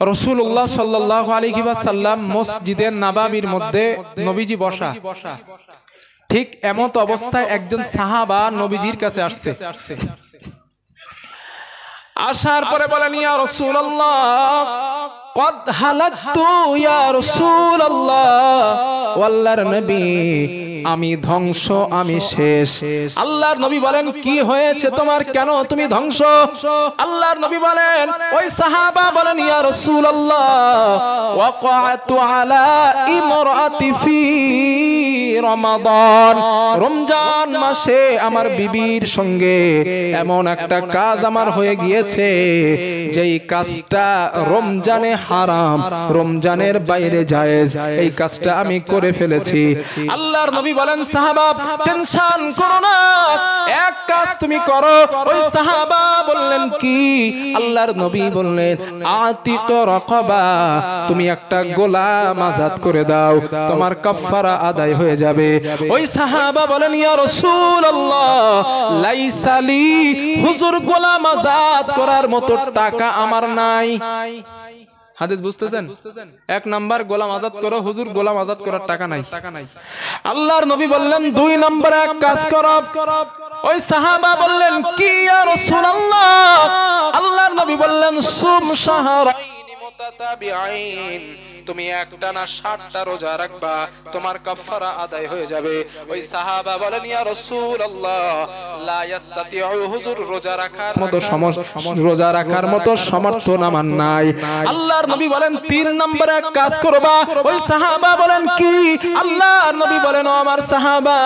রাসূলুল্লাহ সাল্লাল্লাহু আলাইহি ওয়াসাল্লাম মসজিদে নববীর মধ্যে নবীজি বসা, ঠিক এমত অবস্থায় একজন সাহাবা নবীজির কাছে আসছে। আসার পরে বলেন, ইয়া রাসূলুল্লাহ কদ হালাকতু ইয়া রাসূলুল্লাহ, ও আল্লাহর নবী আমি ধ্বংস, আমি শেষ। আল্লাহর নবী বলেন, কি হয়েছে তোমার, কেন তুমি ধ্বংস? আল্লাহর নবী বলেন, ওই সাহাবা বলেন, ইয়া রাসূলুল্লাহ ওয়াকাতু আলা ইমরাতি ফি রমাদান, রমজান মাসে আমার বিবির সঙ্গে এমন একটা কাজ আমার হয়ে গিয়েছে যেই কাজটা রমজানে হারাম, রমজানের বাইরে জায়েজ, এই কাজটা আমি করে ফেলেছি। আল্লাহর নবী বলেন, সাহাবা টেনশন করো না, এক কাজ তুমি করো। ওই সাহাবা বললেন, কি? আল্লাহর নবী বললেন, আতিক রাকাবা, তুমি একটা গোলাম আযাদ করে দাও, তোমার কাফারা আদায় হয়ে যাবে। ওই সাহাবা বলেন, ইয়া রাসূলুল্লাহ লাইসা লি, হুজুর গোলাম আযাদ করার মতো টাকা আমার নাই। হাদিস বুঝতেছেন? এক নাম্বার গোলাম আযাদ করো, হুজুর গোলাম আযাদ করার টাকা নাই। আল্লাহর নবী বললেন, দুই নম্বরে এক কাজ করো। ওই সাহাবা বললেন, কি ইয়া রাসূলুল্লাহ? আল্লাহর নবী বললেন, সুম শাহরাইন মুতাতাবিআইন, তুমি একটানা 60টা রোজা রাখবা, তোমার কাফারা আদায় হয়ে যাবে। ওই সাহাবা বলেন, ইয়া রাসূলুল্লাহ লা ইস্তাতিউ, হুজুর রোজা রাখার মতো সমর্থন আমার নাই। আল্লাহর নবী বলেন, তিন নম্বরে এক কাজ করবা। ওই সাহাবা বলেন, কি? আল্লাহর নবী বলেন, ও আমার সাহাবা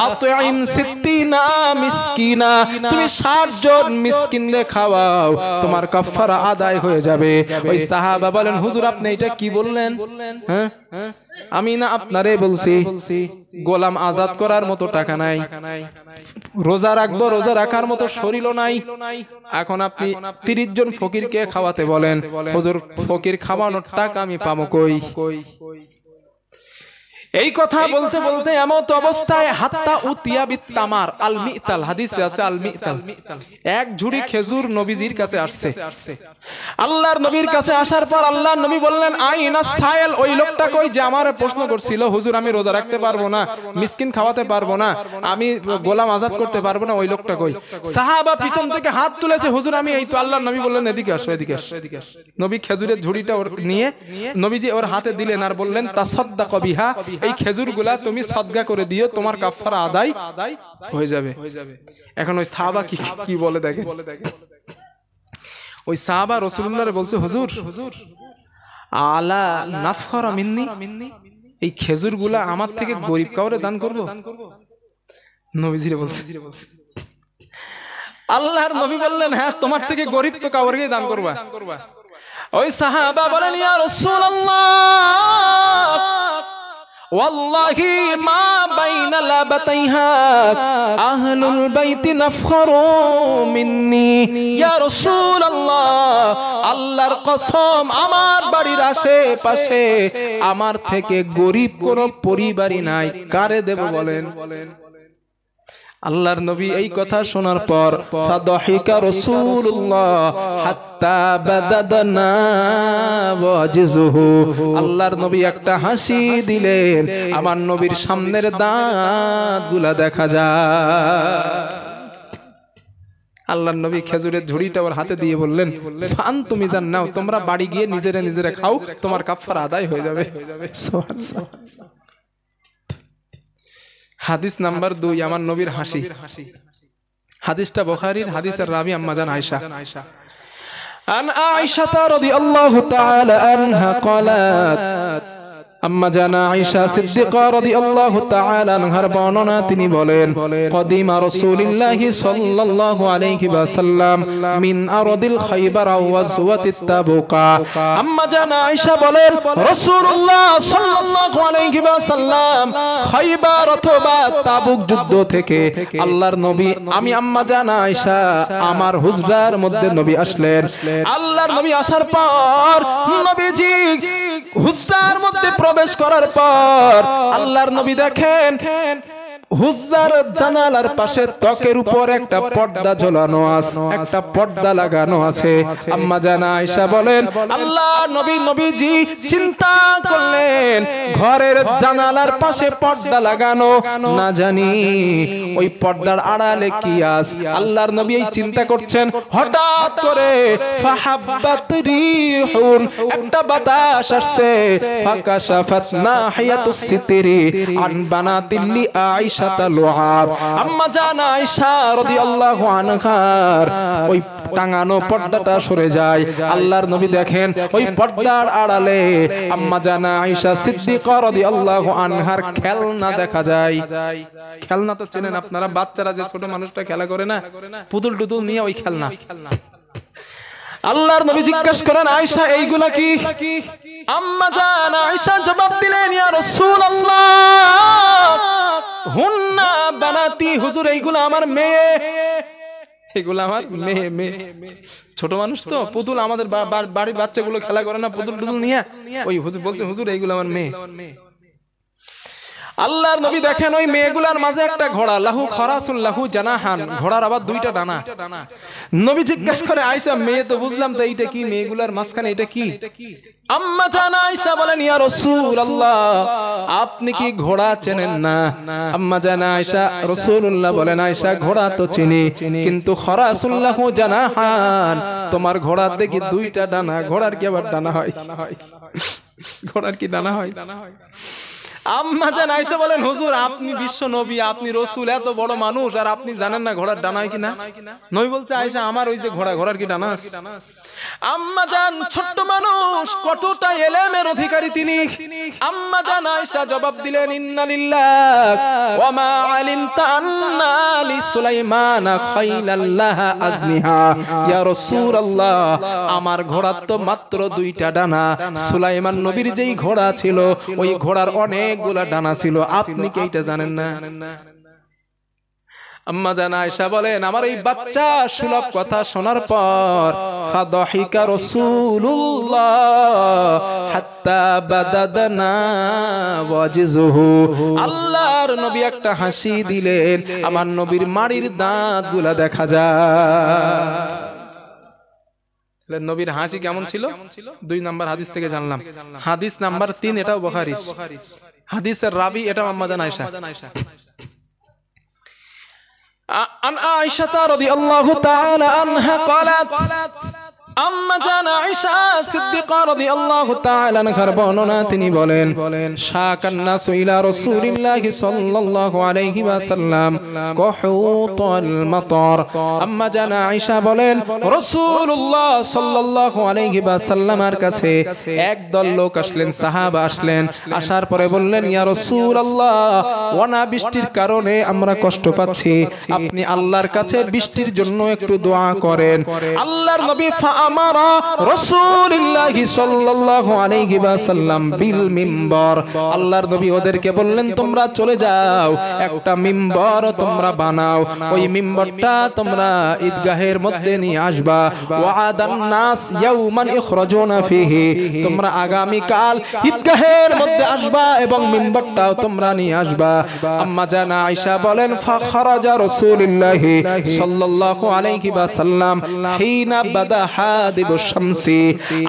আতইম 60 মিসকিনা, তুমি 60 জন মিসকিনকে খাওয়াও, তোমার কাফারা আদায় হয়ে যাবে। ওই সাহাবা বলেন, হুজুর আপনি এটা কি বললেন? হ্যাঁ, আমি না আপনারে বলছি গোলাম আযাদ করার মতো টাকা নাই, রোজা রাখবো, রোজা রাখার মতো শরীরও নাই, এখন আপনি 30 জন ফকিরকে খাওয়াতে বলেন, হুজুর ফকির খাওয়ানোর টাকা আমি পাবো কই? এই কথা বলতে বলতে এমত অবস্থায় হাত্তা উতিয়া বিত্তামার, আল মিতাল, হাদিসে আছে আল মিতাল, এক ঝুড়ি খেজুর নবীজির কাছে আসছে। আল্লাহর নবীর কাছে আসার পর আল্লাহর নবী বললেন, আইনা সায়েল, ওই লোকটা কই যে আমারে প্রশ্ন করছিল, হুজুর আমি রোজা রাখতে পারবো না, মিসকিন খাওয়াতে পারবো না, আমি গোলাম আযাদ করতে পারবো না, ওই লোকটা কই? সাহাবা পিছন থেকে হাত তুলেছে, হুজুর আমি এই তো। আল্লাহর নবী বললেন, এদিকে আসো, এদিকে আসো। নবী খেজুরের ঝুড়িটা নিয়ে নবীজি ওর হাতে দিলেন আর বললেন, তাসাদ্দাক বিহা, এই খেজুরগুলা তুমি সাদকা করে দিও, তোমার কাফারা আদায় হয়ে যাবে। এখন ওই সাহাবা কি বলে দেখে, ওই সাহাবা রাসূলুল্লাহরে বলছে, হুজুর আলা নাফখারা মিন্নি, এই খেজুরগুলা আমার থেকে গরিব কাউরে দান করব? নবীজিরে বলছে। আল্লাহর নবী বললেন, হ্যাঁ তোমার থেকে গরিব তো কাউরেই দান করবা। ওই সাহাবা বলেন, ইয়া রাসূলুল্লাহ ওয়াল্লাহি মা বাইনা লাবাতাইহা আহলুল বাইতি নাফখারু মিন্নি, ইয়া রাসূলুল্লাহ আল্লাহর কসম আমার বাড়ির আশেপাশে আমার থেকে গরিব কোন পরিবারই নাই, কারে দেব বলেন? আল্লাহর নবী এই কথা শোনার পর ফাদাহিকা রাসূলুল্লাহ হাত্তা বাদাদনা ওয়াজহুহু, আল্লাহর নবী একটা হাসি দিলেন, আমার নবীর সামনের দাঁতগুলা দেখা যায়। আল্লাহর নবী খেজুরের ঝুড়িটা ওর হাতে দিয়ে বললেন, ফান তুমি জান নাও, তোমরা বাড়ি গিয়ে নিজেরা খাও, তোমার কাফারা আদায় হয়ে যাবে। সুবহানাল্লাহ। হাদিস নাম্বার 2, আমার নবীর হাসি। হাদিসটা বুখারীর, হাদিসের রাবি আম্মা জান আয়েশা। আন আয়েশা রাদিয়াল্লাহু তাআলা আনহা ক্বালাত, আম্মা জানা আয়েশা সিদ্দিকা রাদিয়াল্লাহু তাআলা আনহার বর্ণনা, তিনি বলেন, কদিমা রাসূলুল্লাহি সাল্লাল্লাহু আলাইহি ওয়াসাল্লাম মিন আরদিল খায়বার ওয়া যাওয়াতিত তাবুকা। আম্মা জানা আয়েশা বলেন, রাসূলুল্লাহ সাল্লাল্লাহু আলাইহি ওয়াসাল্লাম খায়বার অথবা তাবুক যুদ্ধ থেকে আল্লাহর নবী, আমি আম্মা জানা আয়েশা আমার হুজরার মধ্যে নবী আসলেন। আল্লাহর নবী আসার পর নবীজি হুজরার মধ্যে প্রবেশ করার পর আল্লাহর নবী দেখেন হুজরার জানালার পাশে ত্বকের উপর একটা পর্দা ঝোলানো আছে, একটা পর্দা লাগানো আছে। আম্মা জান আয়েশা বলেন আল্লাহ নবীজি চিন্তা করলেন ঘরের জানালার পাশে পর্দা লাগানো, না জানি ওই পর্দার আড়ালে কি আছে। আল্লাহর নবী এই চিন্তা করছেন, হঠাৎ করে ফাহাব্বাত রিহুন, একটা বাতাস আসছে, ফাকাশাফাত নাহিয়াতুস সিতরি আন বানাতিল্লি আয়েশা তালুআব। আম্মা জান আয়েশা রাদিয়াল্লাহু আনহার ওই টাঙানো পর্দাটা সরে যায়। আল্লাহর নবী দেখেন ওই পর্দার আড়ালে আম্মা জান আয়েশা সিদ্দিকা রাদিয়াল্লাহু আনহার খেলনা দেখা যায়। খেলনা তো চেনেন আপনারা, বাচ্চারা যে ছোট মানুষটা খেলা করে না, পুতুল টুতুল নিয়ে ওই খেলনা। আল্লাহর নবী জিজ্ঞাসা করেন আয়েশা এইগুলা কি? আম্মা জান আয়েশা জবাব দিলেন ইয়া রাসূলুল্লাহ হুন্না বানাতি, হুজুর এইগুলা আমার মেয়ে, এগুলো আমার মেয়ে। ছোট মানুষ তো, পুতুল আমাদের বাড়ির বাচ্চাগুলো খেলা করে না পুতুল টুতুল নিয়ে, ওই হুজুর বলছে হুজুর এইগুলো আমার মেয়ে। আল্লাহর নবী দেখেন ওই মেয়েগুলার মাঝে একটা ঘোড়া, লাহু খরাসুল লাহু জানাহান, ঘোড়ার আবার দুইটা ডানা। নবী জিজ্ঞাসা করে আয়েশা মেয়ে তো বুঝলাম, তো এইটা কি মেয়েগুলার মাঝখানে এটা কি? আম্মা জান আয়েশা বলেন ইয়া রাসূলুল্লাহ আপনি কি ঘোড়া চেনেন না? আম্মা জান আয়েশা রাসূলুল্লাহ বলেন আয়েশা ঘোড়া তো চিনি, কিন্তু খরাসুল লাহু জানাহান, তোমার ঘোড়ার দেখি দুইটা ডানা। ঘোড়ার কি আবার ডানা হয়? ঘোড়ার কি ডানা হয়? আম্মা জান আয়েশা বলেন হুজুর আপনি বিশ্ব নবী, আপনি রাসূল, এত বড় মানুষ, আর আপনি জানেন না ঘোড়ার ডানা হয় কিনা? নবী বলছে আয়েশা আমার ওই যে ঘোড়ার কি ডানা আছে? আম্মা জান ছোট্ট মানুষ, কতটা ইলমের অধিকারী তিনি। আম্মা জান আয়েশা জবাব দিলেন ইন্না লিল্লাহি ওয়া মা আলিমতা আন্না লি সুলাইমান খাইলাল্লাহ আজনিহা, ইয়া রাসূলুল্লাহ আমার ঘোড়ার তো মাত্র দুইটা ডানা, সুলাইমান নবীর যেই ঘোড়া ছিল ওই ঘোড়ার অনেকগুলা ডানা ছিল, আপনি কি এইটা জানেন না? আম্মা জান আয়েশা বলেন আমার এই বাচ্চা সুলভ কথা শোনার পর ফাদাহিকা রাসূলুল্লাহ হাত্তা বাদাদনা ওয়াজিজুহু, আল্লাহর নবী একটা হাসি দিলেন, আমার নবীর মাড়ির দাঁতগুলা দেখা যায়। নবীর হাসি কেমন ছিল? 2 নাম্বার হাদিস থেকে জানলাম। হাদিস নাম্বার 3 এটাও বুখারী, হাদিসের রাবি এটা আম্মা জান আয়েশা। عن عائشة رضي الله تعالى عنها قالت আম্মা জান আয়েশা সিদ্দিকা রাদিয়াল্লাহু তাআলা আনহার বর্ণনা, তিনি বলেন শাকান নাসু ইলা রাসূলিল্লাহি সাল্লাল্লাহু আলাইহি ওয়াসাল্লাম কুহুতাল মাতার। আম্মা জান আয়েশা বলেন রাসূলুল্লাহ সাল্লাল্লাহু আলাইহি ওয়াসাল্লামের কাছে একদল লোক আসলেন, সাহাবা আসলেন, আসার পরে বললেন ইয়া রাসূলুল্লাহ ওয়ানা বৃষ্টির কারণে আমরা কষ্ট পাচ্ছি, আপনি আল্লাহর কাছে বৃষ্টির জন্য একটু দোয়া করেন। আল্লাহর নবী আমারা রাসূলুল্লাহি সাল্লাল্লাহু আলাইহি ওয়াসাল্লাম বিল মিম্বার, আল্লাহর নবী ওদেরকে বললেন তোমরা চলে যাও, একটা মিম্বার তোমরা বানাও, ওই মিম্বারটা তোমরা ঈদগাহের মধ্যে নিয়ে আসবা। ওয়াদান নাস ইয়াওমান ইখরাজুনা ফিহি, তোমরা আগামী কাল ঈদগাহের মধ্যে আসবা এবং মিম্বারটাও তোমরা নিয়ে আসবা। আম্মা জান আয়েশা বলেন ফাখরাজা রাসূলুল্লাহি সাল্লাল্লাহু আলাইহি ওয়াসাল্লাম হিনা বাদাহা শামসি।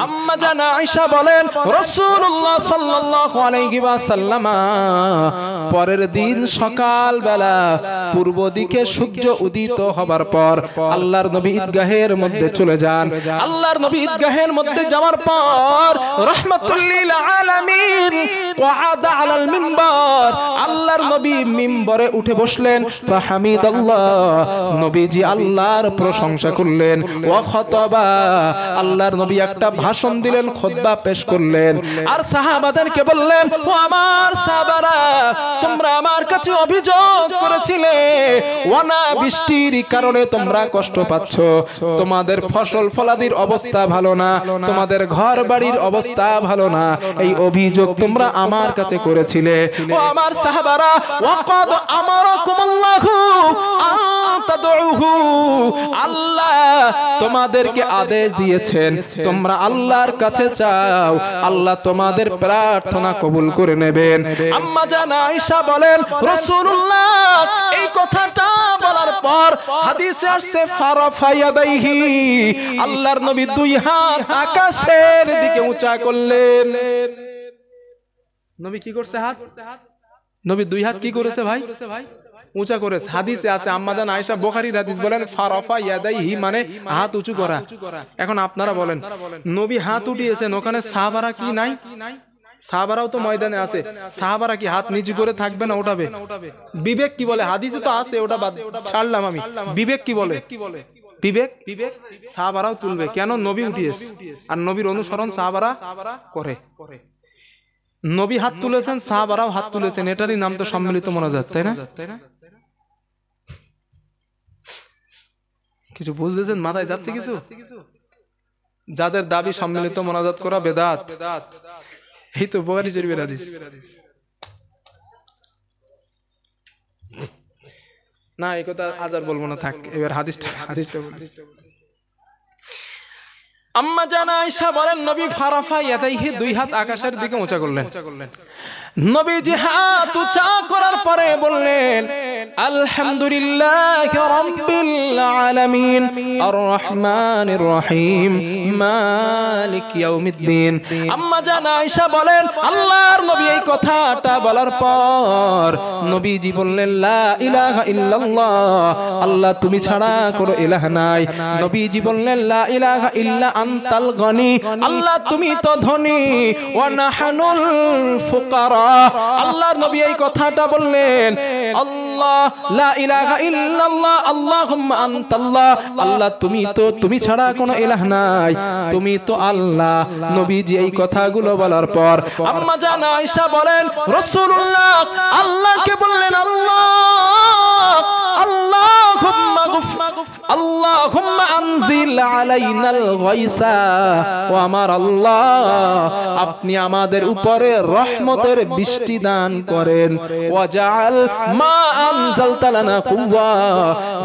আম্মা জান আয়েশা বলেন রাসূলুল্লাহ সাল্লাল্লাহু আলাইহি ওয়াসাল্লাম পরের দিন সকাল বেলা পূর্ব দিকে সূর্য উদিত হবার পর আল্লাহর নবী ঈদগাহের মধ্যে চলে যান। আল্লাহর নবী ঈদগাহের মধ্যে যাওয়ার পর রাহমাতুল লিল আলামিন ওয়াদা আলাল মিম্বার, আল্লাহর নবী মিম্বরে উঠে বসলেন। ফাহামিদাল্লাহ, নবীজি আল্লাহর প্রশংসা করলেন। ওয়া খাতাবা, আল্লাহর নবী একটা ভাষণ দিলেন, খুতবা পেশ করলেন, আর সাহাবাদেরকে বললেন ও আমার সাহাবারা তোমরা আমার কাছে অভিযোগ করেছিলে ওয়ানা বৃষ্টির কারণে তোমরা কষ্ট পাচ্ছ, তোমাদের ফসল ফলাদির অবস্থা ভালো না, তোমাদের ঘর বাড়ির অবস্থা ভালো না, এই অভিযোগ তোমরা আমার কাছে করেছিলে। ও আমার সাহাবারা ওয়াকাদ আমারাকুমুল্লাহু আন তাদউহু, আল্লাহ তোমাদেরকে আদেশ আদেশ দিয়েছেন তোমরা আল্লাহর কাছে চাও, আল্লাহ তোমাদের প্রার্থনা কবুল করে নেবেন। আম্মা জান আয়েশা বলেন রাসূলুল্লাহ এই কথাটা বলার পর হাদিসে আসছে ফারাফা ইয়াদাইহি, আল্লাহর নবী দুই হাত আকাশের দিকে উঁচা করলেন। নবী কি করছে? হাত নবী দুই হাত কি করেছে ভাই? উঁচা করেছে। হাদিসে আছে আম্মা জান আয়েশা বুখারীর হাদিস বলেন ফারাফা ইয়াদাইহি মানে হাত উঁচু করা। এখন আপনারা বলেন নবী হাত উঠিয়েছেন, ওখানে সাহাবারা কি নাই? সাহাবারাও তো ময়দানে আছে, সাহাবারা কি হাত নিচু করে থাকবে না ওঠাবে? বিবেক কি বলে? হাদিসে তো আছে, ওটা বাদ ছাড়লাম আমি। বিবেক কি বলে? বিবেক সাহাবারাও তুলবে। কেন? নবী উঠিয়েছে আর নবীর অনুসরণ সাহাবারা করে। নবী হাত তুলেছেন, সাহাবারাও হাত তুলেছেন, এটারই নাম তো সম্মিলিত মোনাজাত, তাই না? কিছু বুঝতেছেন? মাথায় যাচ্ছে কিছু? যাদের দাবি সম্মিলিত মোনাজাত করা বেদাত, এই তো বুখারী শরীফের হাদিস। না এই কথা আজ আর বলবো না, থাক এবার হাদিসটা বলি। আম্মা জান আয়েশা বলেন নবী ফারাফা ইয়াদাইহি দুই হাত আকাশের দিকে উঁচা করলেন। নবীজি হাত উঁচা করার পরে বললেন আলহামদুলিল্লাহি রাব্বিল আলামিন আর রহমানির রহিম মালিক ইয়াউমিদ্দিন। আম্মা জান আয়েশা বলেন আল্লাহর নবী এই কথাটা বলার পর নবীজি বললেন লা ইলাহা ইল্লাল্লাহ, আল্লাহ তুমি ছাড়া কোনো ইলাহ নাই। নবীজি বললেন লা ইলাহা ইল্লা আনতাল গনি, আল্লাহ তুমি তো ধনী, ওয়া নাহনুল ফুকারা। আল্লাহর নবী এই কথাটা বললেন আল্লাহ লা ইলাহা ইল্লাল্লাহ আল্লাহুম্মা আনতাল্লাহ, আল্লাহ তুমি ছাড়া কোনো ইলাহ নাই, তুমি তো আল্লাহ। নবীজি এই কথাগুলো বলার পর আম্মা জান আয়েশা বলেন রাসূলুল্লাহ আল্লাহকে বললেন আল্লাহুম্মা আনজিল আলাইনাল গায়সা, ও আমার আল্লাহ আপনি আমাদের উপরে রহমতের বৃষ্টি দান করেন। ওয়াজআল মা আনজালতা লানা কুওয়া,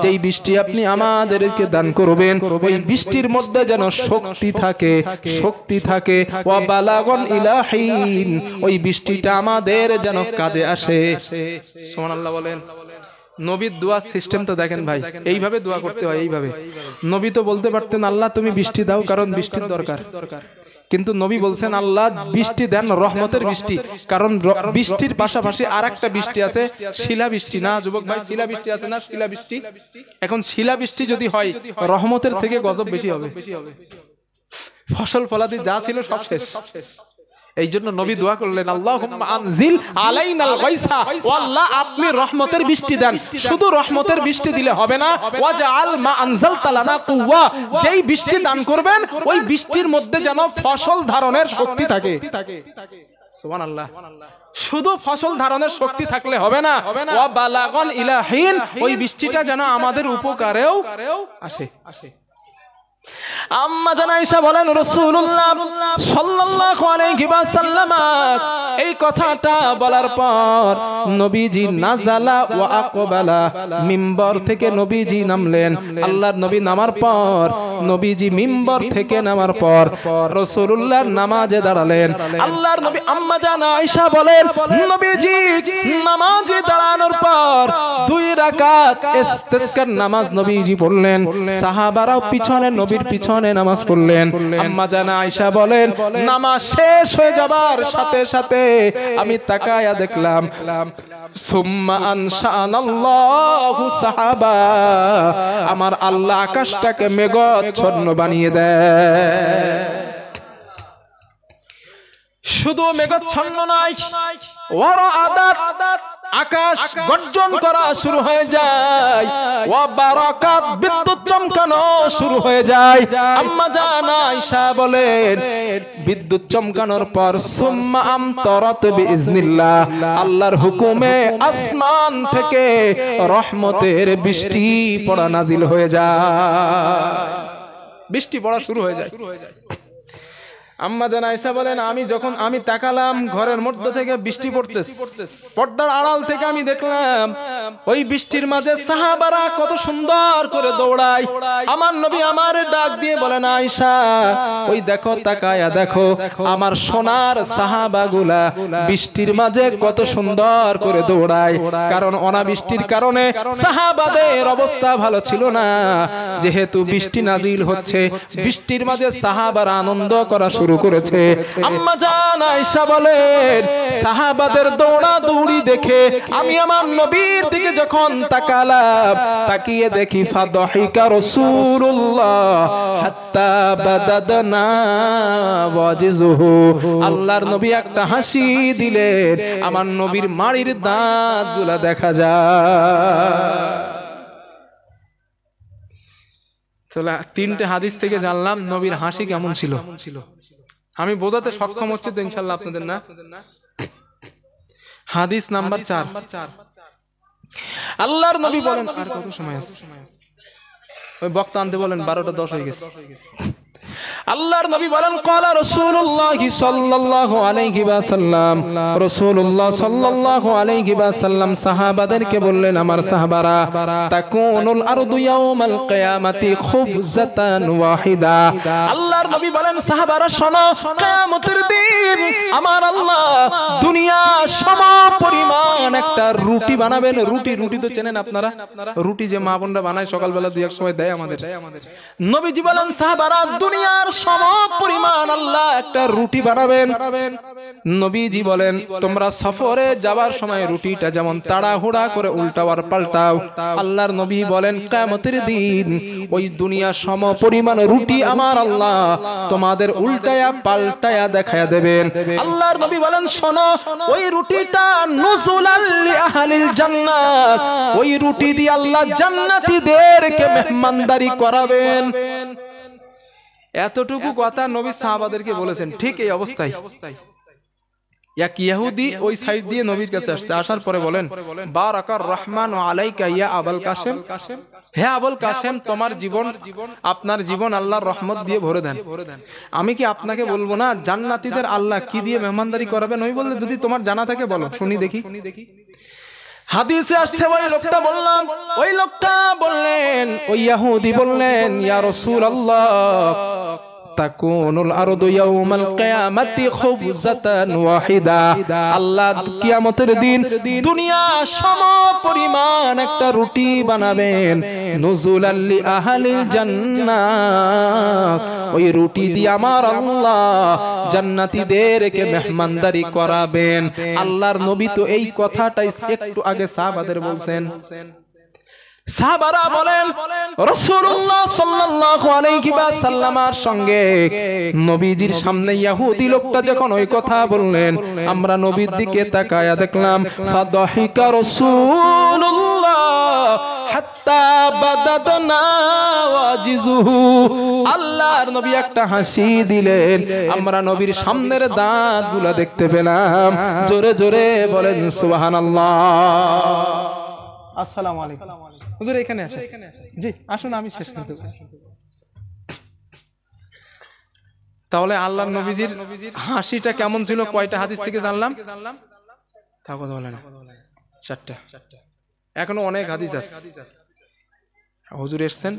যেই বৃষ্টি আপনি আমাদেরকে দান করবেন ওই বৃষ্টির মধ্যে যেন শক্তি থাকে। ওয়া বালাগন ইলাহিন, ওই বৃষ্টিটা আমাদের যেন কাজে আসে। সুবহানাল্লাহ বলেন। নবীর দোয়ার সিস্টেমটা দেখেন ভাই, এইভাবে দোয়া করতে হয়। এইভাবে নবী তো বলতে পারতেন আল্লাহ তুমি বৃষ্টি দাও, কারণ বৃষ্টির দরকার, কিন্তু নবী বলছেন আল্লাহ বৃষ্টি দেন, রহমতের বৃষ্টি, কারণ বৃষ্টির পাশাপাশি আরেকটা বৃষ্টি আছে, শিলা বৃষ্টি। না যুবক ভাই, শিলা বৃষ্টি আছে না? শিলা বৃষ্টি। এখন শিলা বৃষ্টি যদি হয় রহমতের থেকে গজব বেশি হবে। ফসল ফলাদি যা ছিল সব শেষ। এই জন্য নবী দোয়া করলেন আল্লাহুম্মা আনজিল আলাইনাল গায়সা, ও আল্লাহ আপনি রহমতের বৃষ্টি দেন। শুধু রহমতের বৃষ্টি দিলে হবে না, ওয়াজআল মা আনজালতা লানা কুওয়া, যেই বৃষ্টি দান করবেন ওই বৃষ্টির মধ্যে যেন ফসল ধারণের শক্তি থাকে। সুবহানাল্লাহ। শুধু ফসল ধারণের শক্তি থাকলে হবে না, ওয়া বালাগন ইলাহিন, ওই বৃষ্টিটা যেন আমাদের উপকারেও আসে। আম্মা জান আয়েশা বলেন রাসূলুল্লাহ সাল্লাল্লাহু আলাইহি ওয়াসাল্লাম এই কথাটা বলার পর নবীজি নাজালা ওয়া আকবালা, মিম্বর থেকে নবীজি নামলেন। আল্লাহর নবী নামার পর নবীজি মিম্বর থেকে নামার পর রাসূলুল্লাহর নামাজে দাঁড়ালেন। আল্লাহর নবী আম্মা জান আয়েশা বলেন নবীজি নামাজে দাঁড়ানোর পর 2 রাকাত ইস্তিসকার নামাজ নবীজি পড়লেন। সাহাবারাও পিছনে নবীর পিছনে নামাজ পড়লেন। আম্মা জান আয়েশা বলেন নামাজ শেষ হয়ে যাবার সাথে সাথে আমি তাকায়া দেখলাম সুম্মা আনশাআনাল্লাহু সাহাবা, আমার আল্লাহ আকাশটাকে মেঘাচ্ছন্ন বানিয়ে দেয়। শুধু মেঘাচ্ছন্ন নয়, ওয়ারাআদাত, আকাশ গর্জন করা শুরু হয়ে যায়, ওয়া বারাকাত, বিদ্যুৎ চমকানো শুরু হয়ে যায়। আম্মা জান আয়েশা বলেন বিদ্যুৎ চমকানোর পর সুম্মা আমতারাত বিইজনিল্লাহ, আল্লাহর হুকুমে আসমান থেকে রহমতের বৃষ্টি পড়া নাজিল হয়ে যায়, বৃষ্টি পড়া শুরু হয়ে যায়। আম্মা জান আয়েশা বলেন যখন আমি তাকালাম ঘরের মধ্যে থেকে বৃষ্টি পড়তেছে, পর্দার আড়াল থেকে আমি দেখলাম ওই বৃষ্টির মাঝে সাহাবারা কত সুন্দর করে দৌড়ায়। আমার নবী আমার ডাক দিয়ে বলেন, আয়েশা ওই দেখো, তাকায়া দেখো আমার সোনার সাহাবাগুলা বৃষ্টির মাঝে কত সুন্দর করে দৌড়ায়। কারণ অনাবৃষ্টির কারণে সাহাবাদের অবস্থা ভালো ছিল না। যেহেতু বৃষ্টি নাজিল হচ্ছে, বৃষ্টির মাঝে সাহাবারা আনন্দ করা শুরু করেছে। আম্মা জান আয়েশা বলেন, সাহাবাদের দৌড়াদৌড়ি দেখে আমি আমার নবীর দিকে যখন তাকালাম, তাকিয়ে দেখি ফাদহিকা রাসূলুল্লাহ হাত্তা বাদাদনা ওয়াজিজুহু, আল্লাহর নবী একটা হাসি দিলেন, আমার নবীর মাড়ির দাঁতগুলো দেখা যায়। তাহলে 3টে হাদিস থেকে জানলাম নবীর হাসি কেমন ছিল। আমি বোঝাতে সক্ষম হচ্ছি তো ইনশাআল্লাহ আপনাদের না? হাদিস নাম্বার 4, আল্লাহর নবী বলেন, আর কত সময় আছে? ওই বক্তা আনতে বলেন, 12টা 10 হয়ে গেছে। আল্লাহর নবী বলেন, ক্বালা রাসূলুল্লাহ সাল্লাল্লাহু আলাইহি ওয়াসাল্লাম, রাসূলুল্লাহ সাল্লাল্লাহু আলাইহি ওয়াসাল্লাম সাহাবাদেরকে বললেন, আমার সাহাবারা, তাকুনুল আরদু ইয়াউমাল কিয়ামাতি খুবজাতান ওয়াহিদা। আল্লাহর নবী বলেন, সাহাবারা শোনো, কিয়ামতের দিন আমার আল্লাহ দুনিয়া সমপরিমাণ একটা রুটি বানাবেন। রুটি তো চেনেন আপনারা, রুটি যে মা বোনরা বানায় সকালবেলা 2-1 সময় দেয় আমাদের। নবীজি বলেন, সাহাবারা দুনিয়ার সমপরিমাণ আল্লাহ একটা রুটি বানাবেন। নবীজি বলেন, তোমরা সফরে যাবার সময় রুটিটা যেমন তাড়াহুড়া করে উল্টাও আর পাল্টাও, আল্লাহর নবী বলেন কিয়ামতের দিন ওই দুনিয়া সমপরিমাণ রুটি আমার আল্লাহ তোমাদের উল্টায়া পাল্টায়া দেখায়া দেবেন। আল্লাহর নবী বলেন, শোনো, ওই রুটিটা নুজুলাল লিআহলিল জান্নাত, ওই রুটি দিয়ে আল্লাহ জান্নাতীদেরকে মেহমানদারি করাবেন। এতটুকু কথা নবী সাহাবাদেরকে বলেছেন। ঠিক এই অবস্থায় এক ইহুদি ওই সাইড দিয়ে নবীর কাছে আসছে, আসার পরে বলেন, বারাকার রহমান আলাইকা ইয়া আবুল কাসেম, হে আবুল কাসেম, তোমার জীবন, আপনার জীবন আল্লাহর রহমত দিয়ে ভরে দেন। আমি কি আপনাকে বলবো না জান্নাতীদের আল্লাহ কি দিয়ে মেহমানদারি করাবেন? ওই বললে, যদি তোমার জানা থাকে বলো, শুনি দেখি। হাদিসে আসছে, ওই লোকটা বললেন, ওই ইহুদি বললেন, ইয়া রাসূলুল্লাহ, তাকুনুল আরদু ইয়াউমাল কিয়ামাতি খুবজাতান ওয়াহিদা, আল্লাহ কিয়ামতের দিন দুনিয়া সমপরিমাণ একটা রুটি বানাবেন। নুজুলাল লিআহলিল জান্নাত, ওই রুটি দিয়ে আমার আল্লাহ জান্নাতীদেরকে মেহমানদারি করাবেন। আল্লাহর নবী তো এই কথাটাই একটু আগে সাহাবাদের বলছেন। সাহাবারা বলেন, রাসূলুল্লাহ সাল্লাল্লাহু আলাইহি ওয়াসাল্লামের সঙ্গে নবীজির সামনে ইহুদি লোকটা যখন ওই কথা বললেন, আমরা নবীর দিকে তাকায়া দেখলাম, ফাদহিকা রাসূলুল্লাহ হাত্তা বাদাদনা ওয়াজিজুহু, আল্লাহর নবী একটা হাসি দিলেন, আমরা নবীর সামনের দাঁতগুলো দেখতে পেলাম। জোরে জোরে বলেন সুবহানাল্লাহ। আসসালামু আলাইকুম হুজুর, এখানে আসেন। জি আসুন, আমি শেষ করে দেব। তাহলে আল্লাহর নবীজির হাসিটা কেমন ছিল কয়টা হাদিস থেকে জানলাম? তা কথা বলে না, 4টা। এখনো অনেক হাদিস আছে। হুজুর এসছেন,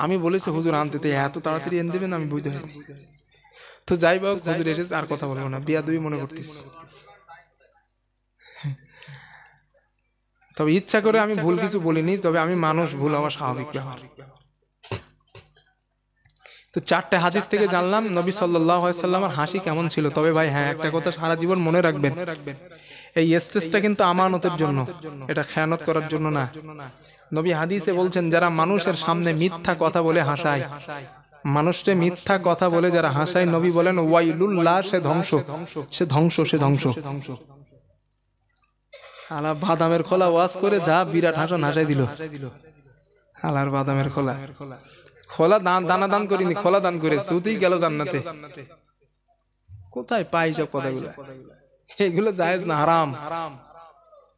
আমি বলেছি হুজুর আনতে, এত তাড়াতাড়ি এনে দেবেন আমি বুঝতে পারি। তো যাই হোক, হুজুর এসেছে, আর কথা বলবো না, বিয়াদবি মনে করতিস। তবে ইচ্ছা করে আমি ভুল কিছু বলিনি, তবে আমি মানুষ, ভুল হওয়া স্বাভাবিক ব্যাপার। তো 4টে হাদিস থেকে জানলাম নবী সাল্লাল্লাহু আলাইহি ওয়াসাল্লামের হাসি কেমন ছিল। তবে ভাই হ্যাঁ, একটা কথা সারা জীবন মনে রাখবেন, এই স্টেজটা কিন্তু আমানতের জন্য, এটা খেয়ানত করার জন্য না। নবী হাদিসে বলছেন, যারা মানুষের সামনে মিথ্যা কথা বলে হাসায়, মানুষকে মিথ্যা কথা বলে যারা হাসায়, নবী বলেন ওয়াইলুল্লাহ, সে ধ্বংস, সে ধ্বংস, সে ধ্বংস। আলা বাদামের খোলা ওয়াজ করে যা বিরাট হাসান হাসাই দিল। আলার বাদামের খোলা, খোলা দানা দান করিনি, খোলা দান করে সুতেই গেল জান্নাতে। কোথায় পাই সব কথাগুলো? এগুলো জায়েজ না, হারাম।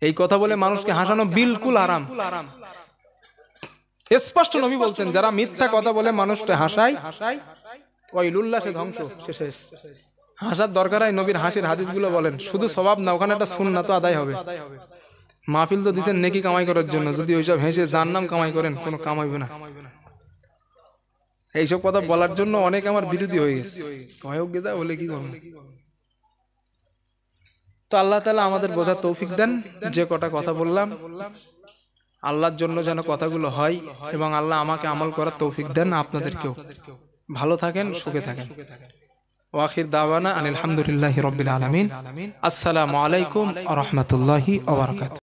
এই কথা বলে মানুষকে হাসানো বিলকুল হারাম। স্পষ্ট নবী বলছেন, যারা মিথ্যা কথা বলে মানুষকে হাসায়, ওয়াইলুল্লাহ ধ্বংস শেষ। হাসার দরকার হয়, নবীর হাসির হাদিসগুলো বলেন, শুধু সওয়াব না, ওখানে একটা সুন্নাত আদায় হবে। মাহফিল তো দিচ্ছেন নেকি কামাই করার জন্য, যদি ওইসব হেসে জান্নাম কামাই করেন কোনো কামাইবে না। এইসব কথা বলার জন্য অনেক আমার বিরোধী হয়ে গেছে, বলে কি করবো। তো আল্লাহ তাআলা আমাদের বোঝার তৌফিক দেন। যে কটা কথা বললাম আল্লাহর জন্য যেন কথাগুলো হয়, এবং আল্লাহ আমাকে আমল করার তৌফিক দেন, আপনাদেরকেও। ভালো থাকেন, সুখে থাকেন। ওয়াখির দাওয়ানা আনিল হামদুলিল্লাহি রাব্বিল আলামিন। আসসালামু আলাইকুম ওয়া রাহমাতুল্লাহি ওয়া বারাকাতুহু।